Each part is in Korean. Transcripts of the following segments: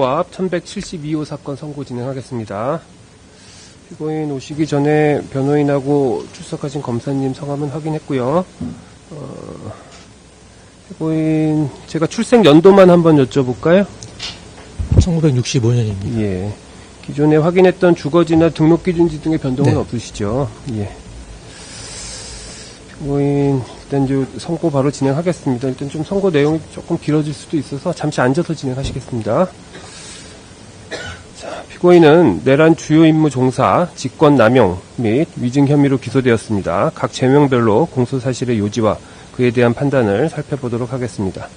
조합 1172호 사건 선고 진행하겠습니다. 피고인 오시기 전에 변호인하고 출석하신 검사님 성함은 확인했고요. 피고인 제가 출생 연도만 한번 여쭤볼까요? 1965년입니다. 예. 기존에 확인했던 주거지나 등록기준지 등의 변동은 네. 없으시죠? 예. 피고인 일단 이제 선고 바로 진행하겠습니다. 일단 좀 선고 내용이 조금 길어질 수도 있어서 잠시 앉아서 진행하시겠습니다. 자, 피고인은 내란 주요 임무 종사, 직권남용 및 위증 혐의로 기소되었습니다. 각 제명별로 공소사실의 요지와 그에 대한 판단을 살펴보도록 하겠습니다.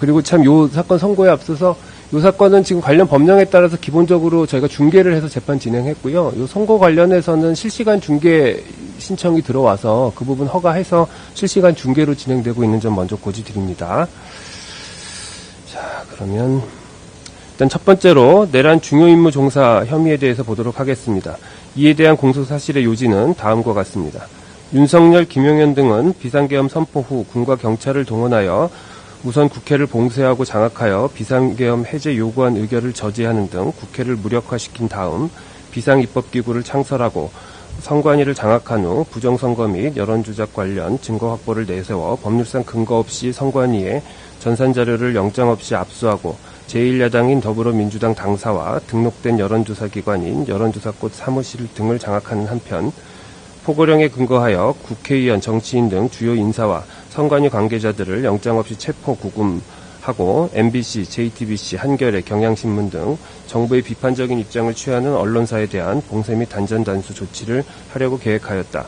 그리고 참 요 사건 선고에 앞서서 요 사건은 지금 관련 법령에 따라서 기본적으로 저희가 중계를 해서 재판 진행했고요. 요 선고 관련해서는 실시간 중계 신청이 들어와서 그 부분 허가해서 실시간 중계로 진행되고 있는 점 먼저 고지드립니다. 자, 그러면 일단 첫 번째로 내란 중요 임무 종사 혐의에 대해서 보도록 하겠습니다. 이에 대한 공소사실의 요지는 다음과 같습니다. 윤석열, 김용현 등은 비상계엄 선포 후 군과 경찰을 동원하여 우선 국회를 봉쇄하고 장악하여 비상계엄 해제 요구안 의결을 저지하는 등 국회를 무력화시킨 다음 비상입법기구를 창설하고 선관위를 장악한 후 부정선거 및 여론조작 관련 증거 확보를 내세워 법률상 근거 없이 선관위에 전산자료를 영장 없이 압수하고 제1야당인 더불어민주당 당사와 등록된 여론조사기관인 여론조사꽃 사무실 등을 장악하는 한편 포고령에 근거하여 국회의원, 정치인 등 주요 인사와 선관위 관계자들을 영장 없이 체포 구금하고 MBC, JTBC, 한겨레, 경향신문 등 정부의 비판적인 입장을 취하는 언론사에 대한 봉쇄 및 단전단수 조치를 하려고 계획하였다.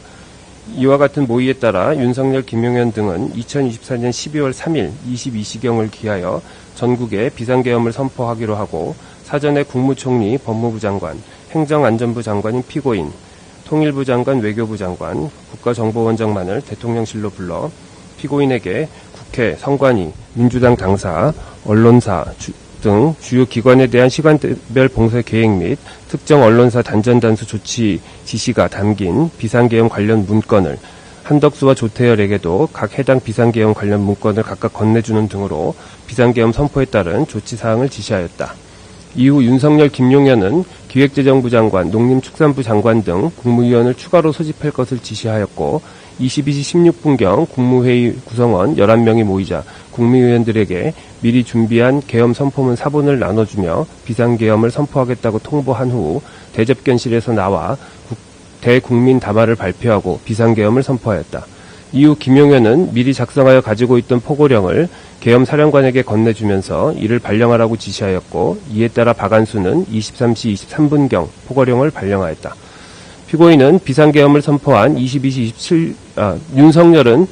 이와 같은 모의에 따라 윤석열, 김용현 등은 2024년 12월 3일 22시경을 기하여 전국에 비상계엄을 선포하기로 하고 사전에 국무총리, 법무부 장관, 행정안전부 장관인 피고인, 통일부 장관, 외교부 장관, 국가정보원장만을 대통령실로 불러 피고인에게 국회, 선관위, 민주당 당사, 언론사 등 주요 기관에 대한 시간별 봉쇄 계획 및 특정 언론사 단전단수 조치 지시가 담긴 비상계엄 관련 문건을 한덕수와 조태열에게도 각 해당 비상계엄 관련 문건을 각각 건네주는 등으로 비상계엄 선포에 따른 조치사항을 지시하였다. 이후 윤석열, 김용현은 기획재정부 장관, 농림축산부 장관 등 국무위원을 추가로 소집할 것을 지시하였고 22시 16분경 국무회의 구성원 11명이 모이자 국무위원들에게 미리 준비한 계엄 선포문 사본을 나눠주며 비상계엄을 선포하겠다고 통보한 후 대접견실에서 나와 대국민 담화를 발표하고 비상계엄을 선포하였다. 이후 김용현은 미리 작성하여 가지고 있던 포고령을 계엄 사령관에게 건네주면서 이를 발령하라고 지시하였고 이에 따라 박안수는 23시 23분경 포고령을 발령하였다. 피고인은 비상계엄을 선포한 윤석열은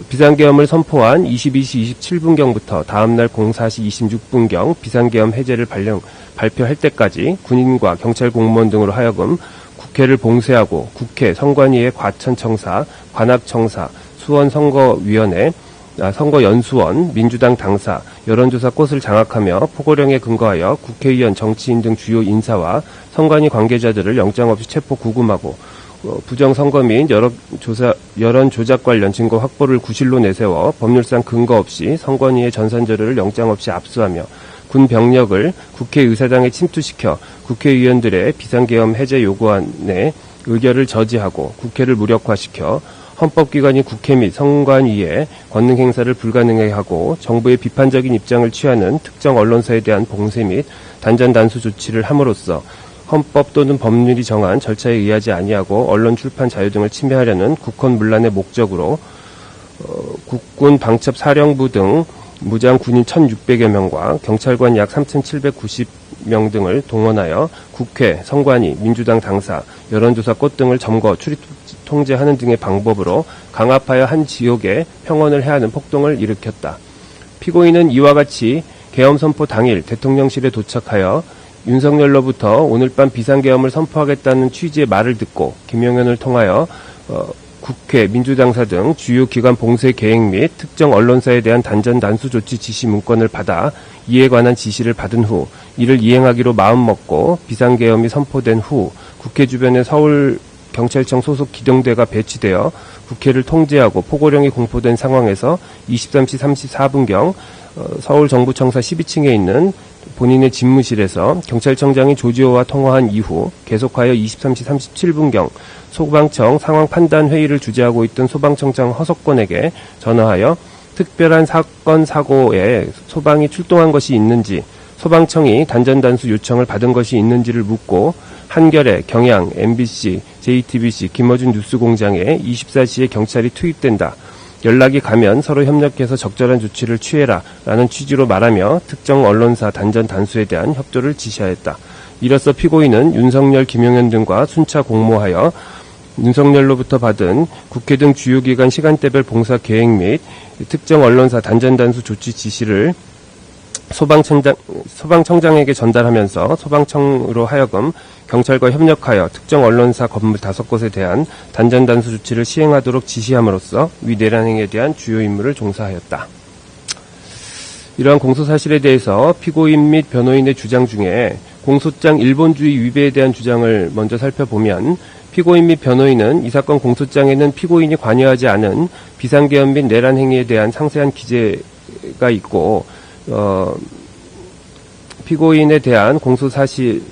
비상계엄을 선포한 22시 27분경부터 다음날 04시 26분경 비상계엄 해제를 발표할 때까지 군인과 경찰 공무원 등으로 하여금 국회를 봉쇄하고 국회, 선관위의 과천청사, 관악청사, 수원선거위원회, 선거연수원, 민주당 당사, 여론조사꽃을 장악하며 포고령에 근거하여 국회의원, 정치인 등 주요 인사와 선관위 관계자들을 영장 없이 체포 구금하고 부정선거 및 여론조작 관련 증거 확보를 구실로 내세워 법률상 근거 없이 선관위의 전산자료를 영장 없이 압수하며 군 병력을 국회의사당에 침투시켜 국회의원들의 비상계엄 해제 요구안에 의결을 저지하고 국회를 무력화시켜 헌법기관인 국회 및 선관위의 권능행사를 불가능하게 하고 정부의 비판적인 입장을 취하는 특정 언론사에 대한 봉쇄 및 단전단수 조치를 함으로써 헌법 또는 법률이 정한 절차에 의하지 아니하고 언론 출판 자유 등을 침해하려는 국헌문란의 목적으로 국군 방첩사령부 등 무장 군인 1,600여 명과 경찰관 약 3,790명 등을 동원하여 국회, 선관위, 민주당 당사, 여론조사꽃 등을 점거, 출입 통제하는 등의 방법으로 강압하여 한 지역에 평원을 해하는 폭동을 일으켰다. 피고인은 이와 같이 계엄 선포 당일 대통령실에 도착하여 윤석열로부터 오늘 밤 비상계엄을 선포하겠다는 취지의 말을 듣고 김용현을 통하여 국회, 민주당사 등 주요 기관 봉쇄 계획 및 특정 언론사에 대한 단전단수 조치 지시 문건을 받아 이에 관한 지시를 받은 후 이를 이행하기로 마음먹고 비상계엄이 선포된 후 국회 주변에 서울경찰청 소속 기동대가 배치되어 국회를 통제하고 포고령이 공포된 상황에서 23시 34분경 서울 정부청사 12층에 있는 본인의 집무실에서 경찰청장이 조지호와 통화한 이후 계속하여 23시 37분경 소방청 상황 판단 회의를 주재하고 있던 소방청장 허석권에게 전화하여 특별한 사건 사고에 소방이 출동한 것이 있는지, 소방청이 단전단수 요청을 받은 것이 있는지를 묻고 한겨레, 경향, MBC, JTBC, 김어준 뉴스공장에 24시에 경찰이 투입된다. 연락이 가면 서로 협력해서 적절한 조치를 취해라 라는 취지로 말하며 특정 언론사 단전 단수에 대한 협조를 지시하였다. 이로써 피고인은 윤석열, 김용현 등과 순차 공모하여 윤석열로부터 받은 국회 등 주요 기관 시간대별 봉사 계획 및 특정 언론사 단전 단수 조치 지시를 소방청장에게 전달하면서 소방청으로 하여금 경찰과 협력하여 특정 언론사 건물 5곳에 대한 단전 단수 조치를 시행하도록 지시함으로써 위 내란 행위에 대한 주요 임무를 종사하였다. 이러한 공소 사실에 대해서 피고인 및 변호인의 주장 중에 공소장 일본주의 위배에 대한 주장을 먼저 살펴보면, 피고인 및 변호인은 이 사건 공소장에는 피고인이 관여하지 않은 비상계엄 및 내란 행위에 대한 상세한 기재가 있고, 피고인에 대한 공소사실과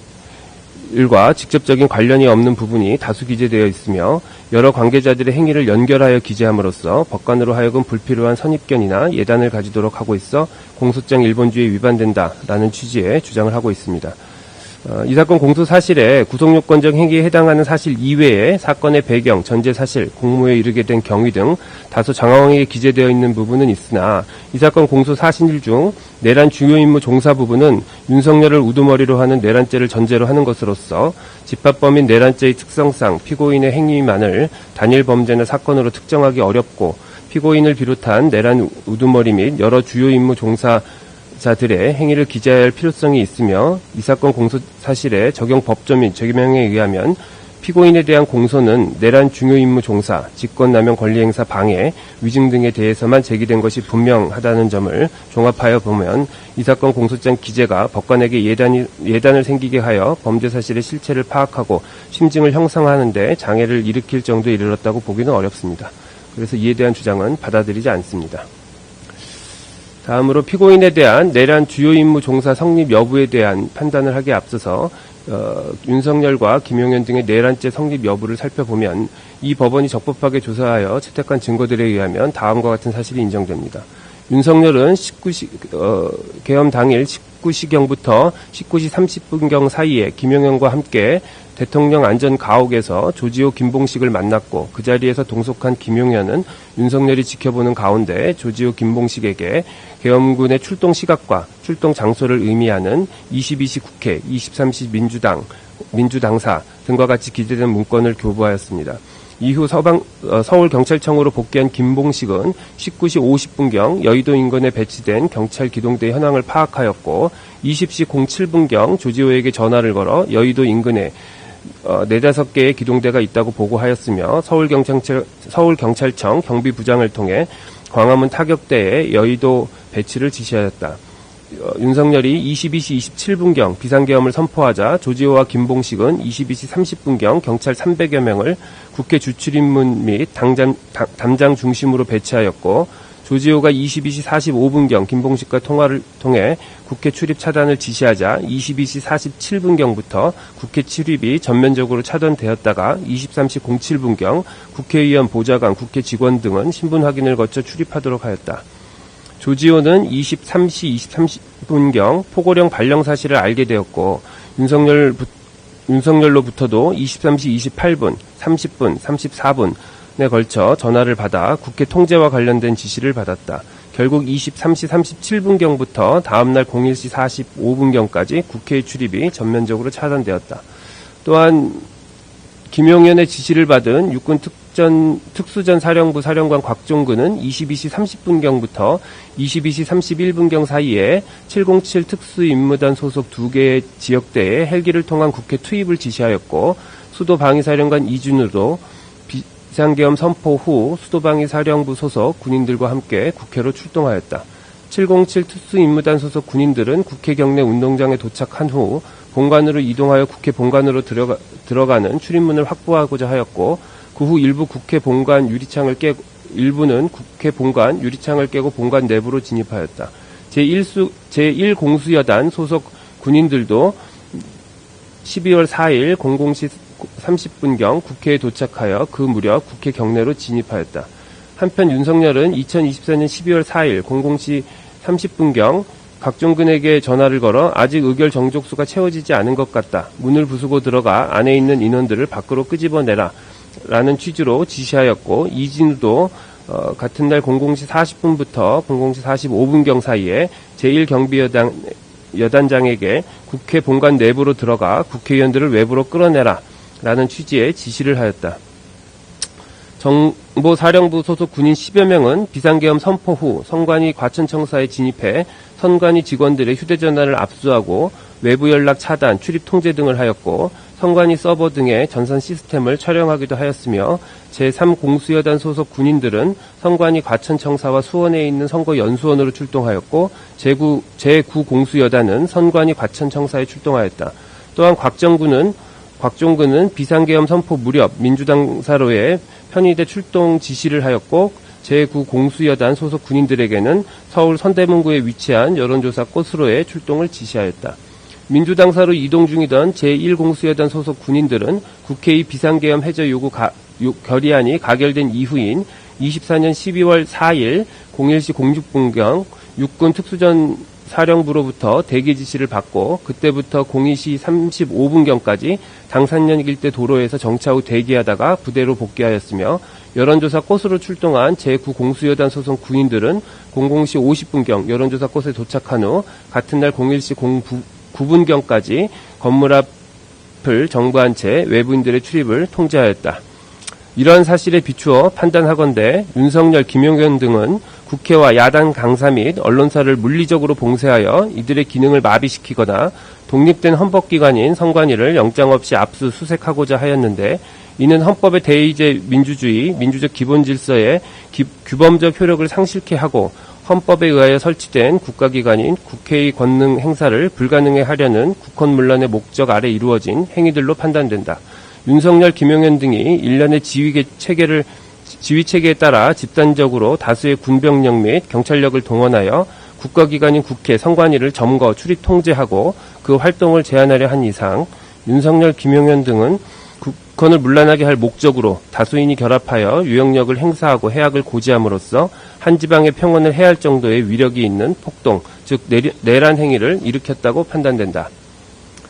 직접적인 관련이 없는 부분이 다수 기재되어 있으며 여러 관계자들의 행위를 연결하여 기재함으로써 법관으로 하여금 불필요한 선입견이나 예단을 가지도록 하고 있어 공소장 일본주의에 위반된다라는 취지의 주장을 하고 있습니다. 이 사건 공소사실에 구속요건적 행위에 해당하는 사실 이외에 사건의 배경, 전제사실, 공모에 이르게 된 경위 등 다소 장황하게 기재되어 있는 부분은 있으나 이 사건 공소사실 중 내란 주요 임무 종사 부분은 윤석열을 우두머리로 하는 내란죄를 전제로 하는 것으로서 집합범인 내란죄의 특성상 피고인의 행위만을 단일 범죄나 사건으로 특정하기 어렵고, 피고인을 비롯한 내란 우두머리 및 여러 주요 임무 종사자들의 행위를 기재해야 할 필요성이 있으며, 이 사건 공소사실의 적용 법조 및 적용명에 의하면 피고인에 대한 공소는 내란 중요 임무 종사, 직권남용 권리행사 방해, 위증 등에 대해서만 제기된 것이 분명하다는 점을 종합하여 보면 이 사건 공소장 기재가 법관에게 예단을 생기게 하여 범죄 사실의 실체를 파악하고 심증을 형성하는 데 장애를 일으킬 정도에 이르렀다고 보기는 어렵습니다. 그래서 이에 대한 주장은 받아들이지 않습니다. 다음으로 피고인에 대한 내란 주요 임무 종사 성립 여부에 대한 판단을 하기에 앞서서 윤석열과 김용현 등의 내란죄 성립 여부를 살펴보면 이 법원이 적법하게 조사하여 채택한 증거들에 의하면 다음과 같은 사실이 인정됩니다. 윤석열은 계엄 당일 19시경부터 19시 30분경 사이에 김용현과 함께 대통령 안전 가옥에서 조지호 김봉식을 만났고, 그 자리에서 동석한 김용현은 윤석열이 지켜보는 가운데 조지호 김봉식에게 계엄군의 출동 시각과 출동 장소를 의미하는 22시 국회, 23시 민주당사 등과 같이 기재된 문건을 교부하였습니다. 이후 서울경찰청으로 복귀한 김봉식은 19시 50분경 여의도 인근에 배치된 경찰 기동대 현황을 파악하였고, 20시 07분경 조지호에게 전화를 걸어 여의도 인근에 4-5개의 기동대가 있다고 보고하였으며, 서울경찰청 경비부장을 통해 광화문 타격대에 여의도 배치를 지시하였다. 윤석열이 22시 27분경 비상계엄을 선포하자 조지호와 김봉식은 22시 30분경 경찰 300여 명을 국회 주출입문 및 담장 중심으로 배치하였고, 조지호가 22시 45분경 김봉식과 통화를 통해 국회 출입 차단을 지시하자 22시 47분경부터 국회 출입이 전면적으로 차단되었다가 23시 07분경 국회의원, 보좌관, 국회 직원 등은 신분 확인을 거쳐 출입하도록 하였다. 조지호는 23시 23분경 포고령 발령 사실을 알게 되었고, 윤석열로부터도 23시 28분, 30분, 34분에 걸쳐 전화를 받아 국회 통제와 관련된 지시를 받았다. 결국 23시 37분경부터 다음날 01시 45분경까지 국회의 출입이 전면적으로 차단되었다. 또한 김용현의 지시를 받은 육군 특수전 사령부 사령관 곽종근은 22시 30분경부터 22시 31분경 사이에 707 특수임무단 소속 2개의 지역대에 헬기를 통한 국회 투입을 지시하였고, 수도방위사령관 이준우도 비상계엄 선포 후 수도방위사령부 소속 군인들과 함께 국회로 출동하였다. 707 특수임무단 소속 군인들은 국회 경내 운동장에 도착한 후 본관으로 이동하여 국회 본관으로 들어가는 출입문을 확보하고자 하였고, 그 후 일부는 국회 본관 유리창을 깨고 본관 내부로 진입하였다. 제1공수여단 소속 군인들도 12월 4일 00시 30분경 국회에 도착하여 그 무렵 국회 경내로 진입하였다. 한편 윤석열은 2024년 12월 4일 00시 30분경 각종군에게 전화를 걸어 아직 의결 정족수가 채워지지 않은 것 같다. 문을 부수고 들어가 안에 있는 인원들을 밖으로 끄집어내라. 라는 취지로 지시하였고, 이진우도 같은 날 00시 40분부터 00시 45분경 사이에 제1경비여단장에게 국회 본관 내부로 들어가 국회의원들을 외부로 끌어내라. 라는 취지의 지시를 하였다. 정보사령부 소속 군인 10여 명은 비상계엄 선포 후 선관위 과천청사에 진입해 선관위 직원들의 휴대전화를 압수하고 외부 연락 차단, 출입 통제 등을 하였고 선관위 서버 등의 전산 시스템을 촬영하기도 하였으며 제3공수여단 소속 군인들은 선관위 과천청사와 수원에 있는 선거연수원으로 출동하였고 제9공수여단은 선관위 과천청사에 출동하였다. 또한 곽종근은 비상계엄 선포 무렵 민주당 사로에 편의대 출동 지시를 하였고 제9공수여단 소속 군인들에게는 서울 서대문구에 위치한 여론조사 꽃으로의 출동을 지시하였다. 민주당사로 이동 중이던 제1공수여단 소속 군인들은 국회의 비상계엄 해제 요구 결의안이 가결된 이후인 24년 12월 4일 01시 06분경 육군 특수전 사령부로부터 대기 지시를 받고 그때부터 02시 35분경까지 당산역 일대 도로에서 정차 후 대기하다가 부대로 복귀하였으며 여론조사 꽃으로 출동한 제9공수여단 소속 군인들은 00시 50분경 여론조사 꽃에 도착한 후 같은 날 01시 09분경까지 건물 앞을 정부한 채 외부인들의 출입을 통제하였다. 이러한 사실에 비추어 판단하건대 윤석열, 김용현 등은 국회와 야당 강사 및 언론사를 물리적으로 봉쇄하여 이들의 기능을 마비시키거나 독립된 헌법기관인 선관위를 영장 없이 압수수색하고자 하였는데 이는 헌법의 대의제 민주적 기본질서의 규범적 효력을 상실케 하고 헌법에 의하여 설치된 국가기관인 국회의 권능 행사를 불가능해 하려는 국헌문란의 목적 아래 이루어진 행위들로 판단된다. 윤석열, 김용현 등이 일련의 지휘체계에 따라 집단적으로 다수의 군병력 및 경찰력을 동원하여 국가기관인 국회, 선관위를 점거, 출입 통제하고 그 활동을 제한하려 한 이상 윤석열, 김용현 등은 국헌을 문란하게 할 목적으로 다수인이 결합하여 유형력을 행사하고 해악을 고지함으로써 한 지방의 평온을 해할 정도의 위력이 있는 폭동, 즉 내란 행위를 일으켰다고 판단된다.